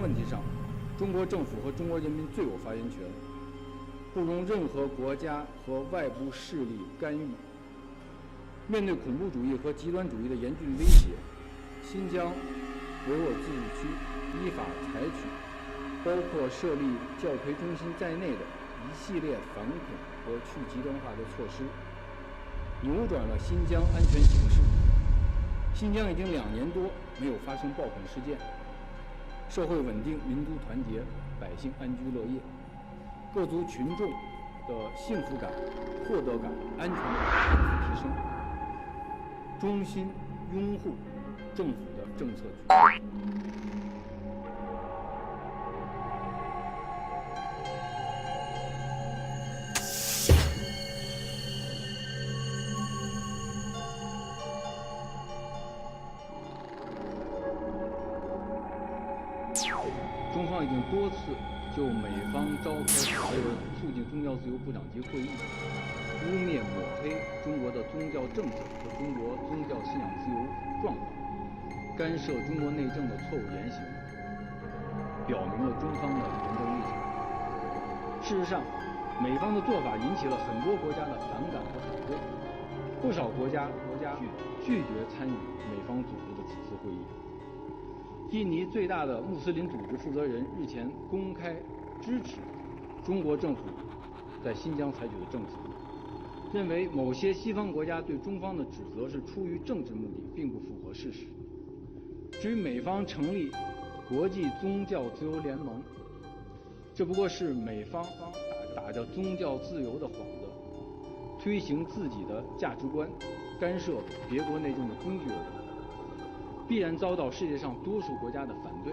问题上，中国政府和中国人民最有发言权，不容任何国家和外部势力干预。面对恐怖主义和极端主义的严峻威胁，新疆维吾尔自治区依法采取包括设立教培中心在内的一系列反恐和去极端化的措施，扭转了新疆安全形势。新疆已经2年多没有发生暴恐事件，社会稳定，民族团结，百姓安居乐业，各族群众的幸福感、获得感、安全感大幅提升。衷心拥护政府的政策举措。中方已经多次就美方召开所谓的促进宗教自由部长级会议，污蔑抹黑中国的宗教政策和中国宗教信仰自由状况，干涉中国内政的错误言行，表明了中方的严正立场。事实上，美方的做法引起了很多国家的反感和反对，不少国家拒绝参与美方组织的此次会议。印尼最大的穆斯林组织负责人日前公开支持中国政府在新疆采取的政策，认为某些西方国家对中方的指责是出于政治目的，并不符合事实。至于美方成立国际宗教自由联盟，这不过是美方打着宗教自由的幌子，推行自己的价值观，干涉别国内政的工具而已，必然遭到世界上多数国家的反对，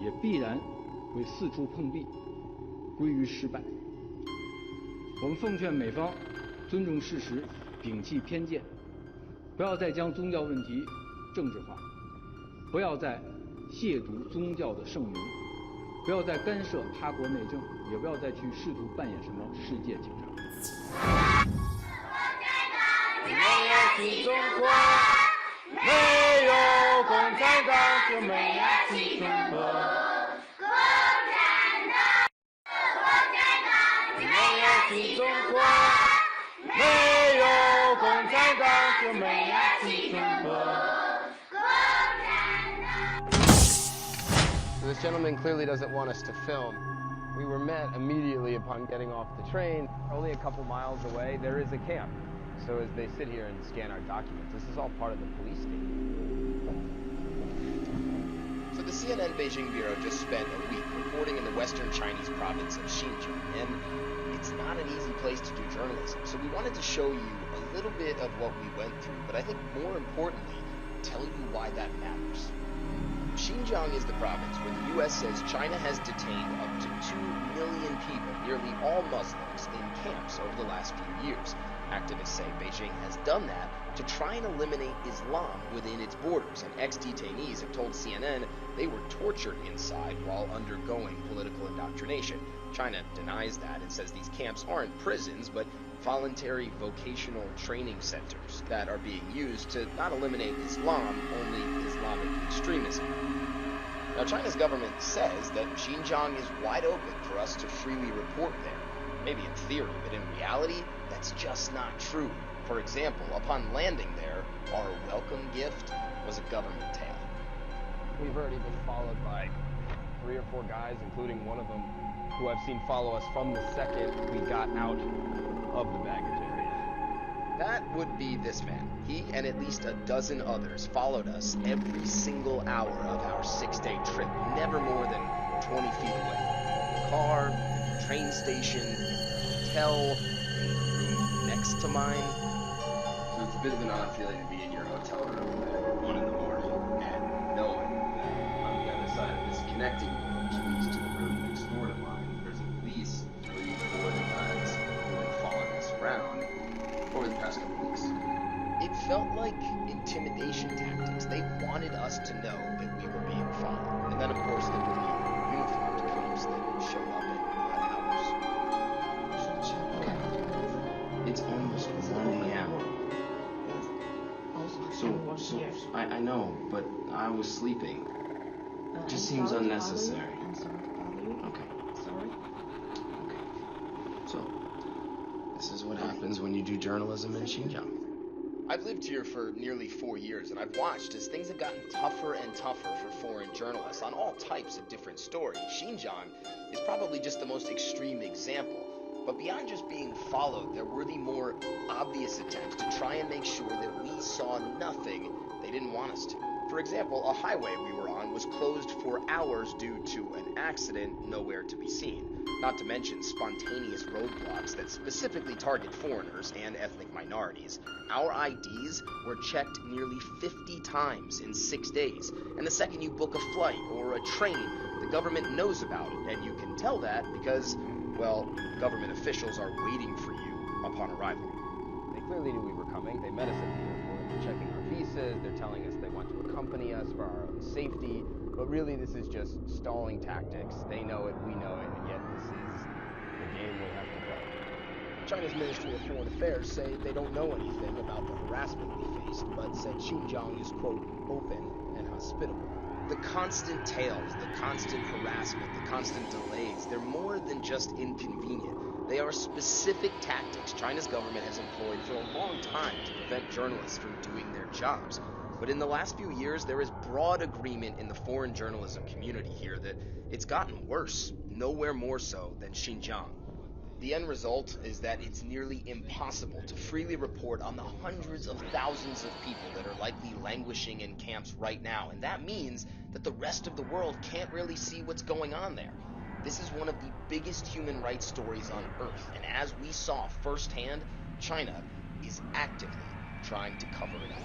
也必然会四处碰壁，归于失败。我们奉劝美方尊重事实，摒弃偏见，不要再将宗教问题政治化，不要再亵渎宗教的圣名，不要再干涉他国内政，也不要再去试图扮演什么世界警察。没有新中国，没有共产党，就没有新中国。没有新中国，没有共产党，就没有新中国。This gentleman clearly doesn't want us to film. We were met immediately upon getting off the train. Only a couple miles away, there is a camp. So as they sit here and scan our documents, this is all part of the police state. So the CNN Beijing bureau just spent a week reporting in the western Chinese province of Xinjiang, and it's not an easy place to do journalism. So we wanted to show you a little bit of what we went through, but I think more importantly, tell you why that matters. Xinjiang is the province where the U.S. says China has detained up to 2 million people, nearly all Muslims, in camps over the last few years. Activists say Beijing has done that to try and eliminate Islam within its borders, and ex-detainees have told CNN they were tortured inside while undergoing political indoctrination. China denies that and says these camps aren't prisons, but voluntary vocational training centers that are being used to not eliminate Islam, only Islamic extremism. Now, China's government says that Xinjiang is wide open for us to freely report there. Maybe in theory, but in reality, that's just not true. For example, upon landing there, our welcome gift was a government tail. We've already been followed by 3 or 4 guys, including one of them, who I've seen follow us from the second we got out of the baggage area. That would be this man. He and at least a dozen others followed us every single hour of our 6-day trip, never more than 20 feet away. The car, the train station, the hotel, the room next to mine. So it's a bit of an odd feeling to be in your hotel room at 1 in the morning and knowing that on the other side of this connecting room, which leads to the room next door to mine, there's at least 3 or 4 guys who have been following us around over the past couple weeks. It felt like intimidation tactics. They wanted us to know that we were being followed. And then, of course, there were the uniformed cops that showed up at odd hours. It's almost 1 a.m. So I know, but I was sleeping. just seems unnecessary. Okay. So, this is what happens when you do journalism in Xinjiang. I've lived here for nearly 4 years, and I've watched as things have gotten tougher and tougher for foreign journalists on all types of different stories. Xinjiang is probably just the most extreme example. But beyond just being followed, there were the more obvious attempts to try and make sure that we saw nothing they didn't want us to. For example, a highway we were on was closed for hours due to an accident nowhere to be seen. Not to mention spontaneous roadblocks that specifically target foreigners and ethnic minorities. Our IDs were checked nearly 50 times in 6 days. And the second you book a flight or a train, the government knows about it. And you can tell that because, well, government officials are waiting for you upon arrival. They clearly knew we were coming. They met us at the airport. They're checking our visas. They're telling us they want to accompany us for our own safety. But really, this is just stalling tactics. They know it, we know it, and yet this is the game we'll have to play. China's Ministry of Foreign Affairs say they don't know anything about the harassment we faced, but said Xinjiang is, quote, open and hospitable. The constant tales, the constant harassment, the constant delays, they're more than just inconvenient. They are specific tactics China's government has employed for a long time to prevent journalists from doing their jobs. But in the last few years, there is broad agreement in the foreign journalism community here that it's gotten worse, nowhere more so than Xinjiang. The end result is that it's nearly impossible to freely report on the hundreds of thousands of people that are likely languishing in camps right now, and that means that the rest of the world can't really see what's going on there. This is one of the biggest human rights stories on Earth, and as we saw firsthand, China is actively trying to cover it up.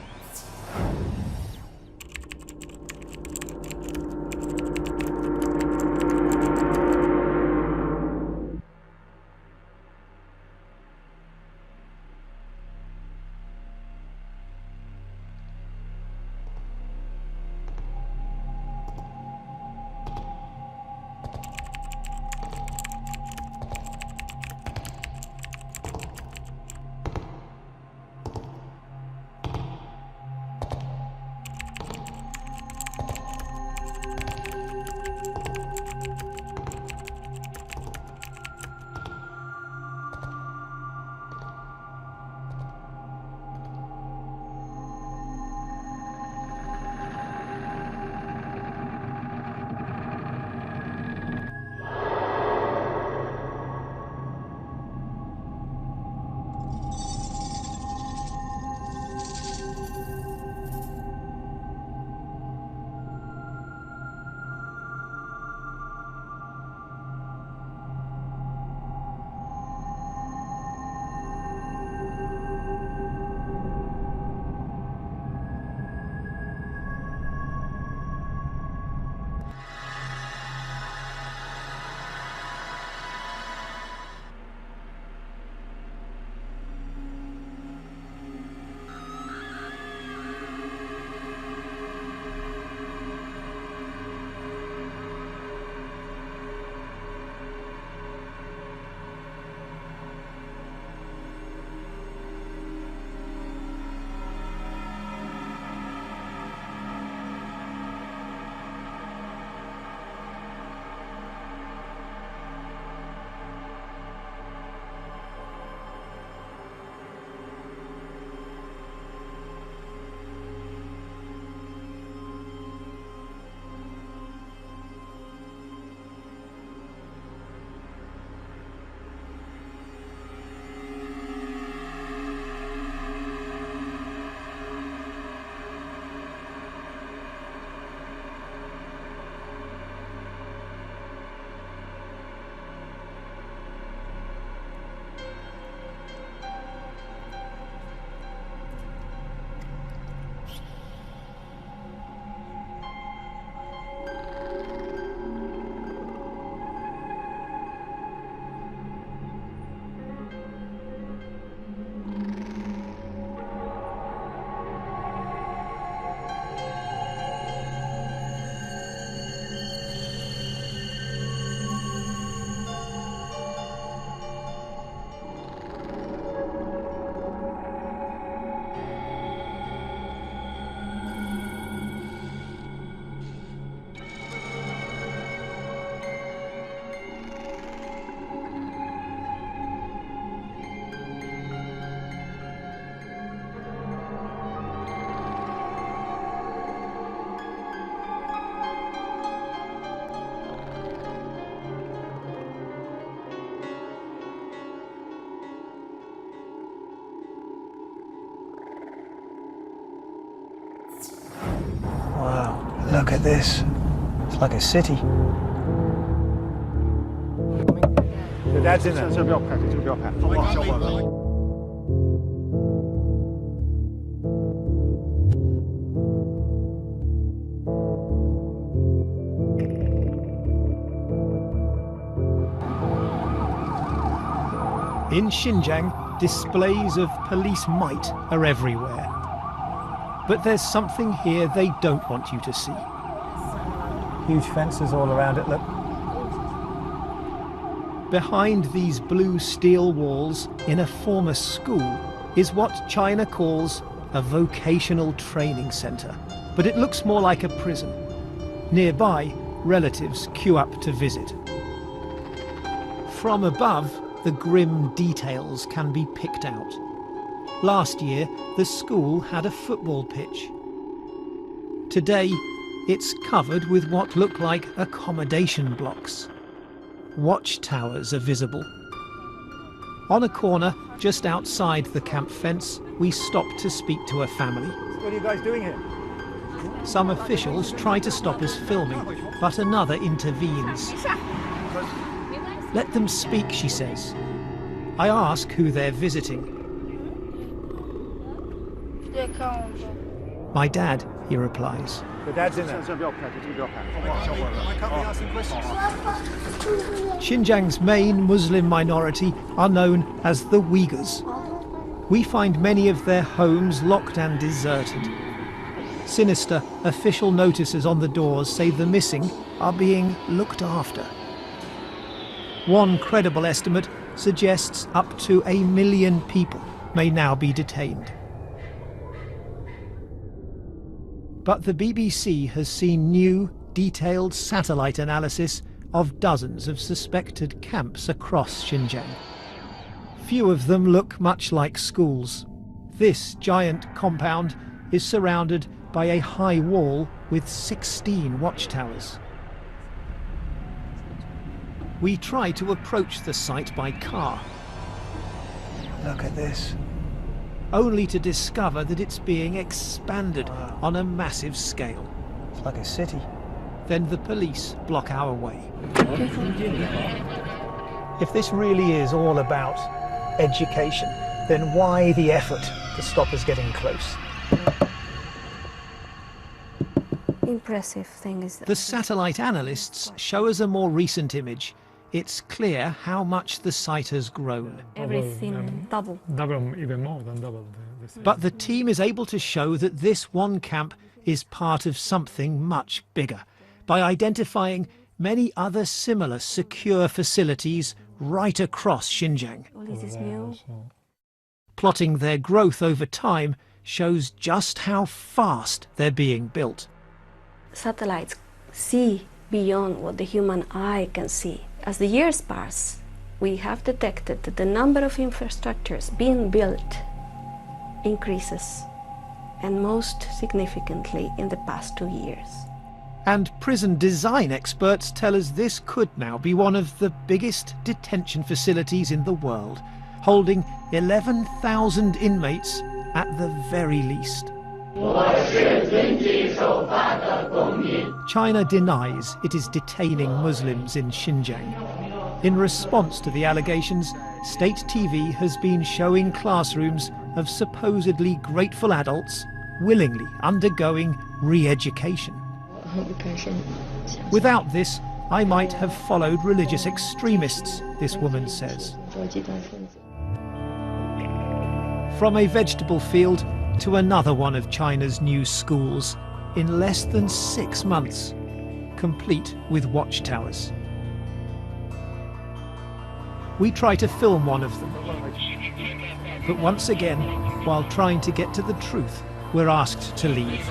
this. It's like a city. The dad's in there. 这个不要拍，这个不要拍，好不好？小伙子。In Xinjiang, displays of police might are everywhere. But there's something here they don't want you to see. Huge fences all around it, look. Behind these blue steel walls, in a former school, is what China calls a vocational training centre. But it looks more like a prison. Nearby, relatives queue up to visit. From above, the grim details can be picked out. Last year, the school had a football pitch. Today, it's covered with what look like accommodation blocks. Watchtowers are visible. On a corner, just outside the camp fence, we stop to speak to a family. What are you guys doing here? Some officials try to stop us filming, but another intervenes. Let them speak, she says. I ask who they're visiting. My dad, he replies. The dad's in there. 这个不要拍，这个不要拍，好不好？小伙子。Why can't we ask some questions? Xinjiang's main Muslim minority are known as the Uyghurs. We find many of their homes locked and deserted. Sinister official notices on the doors say the missing are being looked after. One credible estimate suggests up to 1 million people may now be detained. But the BBC has seen new, detailed satellite analysis of dozens of suspected camps across Xinjiang. Few of them look much like schools. This giant compound is surrounded by a high wall with 16 watchtowers. We try to approach the site by car. Look at this. Only to discover that it's being expanded on a massive scale. It's like a city. Then the police block our way. If this really is all about education, then why the effort to stop us getting close? Impressive thing is that The satellite analysts show us a more recent image. It's clear how much the site has grown. everything double. Double, even more than double. But the team is able to show that this one camp is part of something much bigger by identifying many other similar secure facilities right across Xinjiang. All this is new. Plotting their growth over time shows just how fast they're being built. Satellites see beyond what the human eye can see. As the years pass, we have detected that the number of infrastructures being built increases, and most significantly in the past 2 years. And prison design experts tell us this could now be one of the biggest detention facilities in the world, holding 11,000 inmates at the very least. China denies it is detaining Muslims in Xinjiang. In response to the allegations, state TV has been showing classrooms of supposedly grateful adults willingly undergoing re-education. Without this, I might have followed religious extremists, this woman says. From a vegetable field to another one of China's new schools in less than 6 months, complete with watchtowers. We try to film one of them. But once again, while trying to get to the truth, we're asked to leave.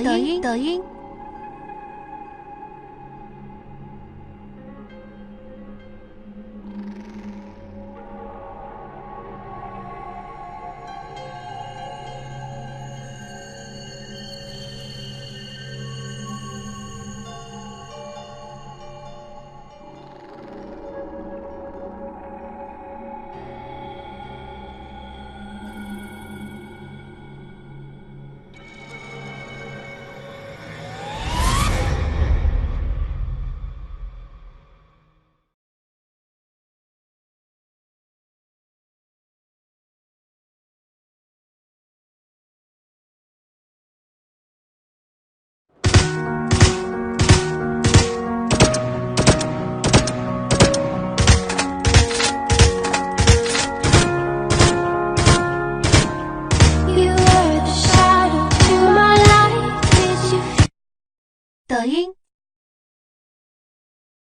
抖音。抖音。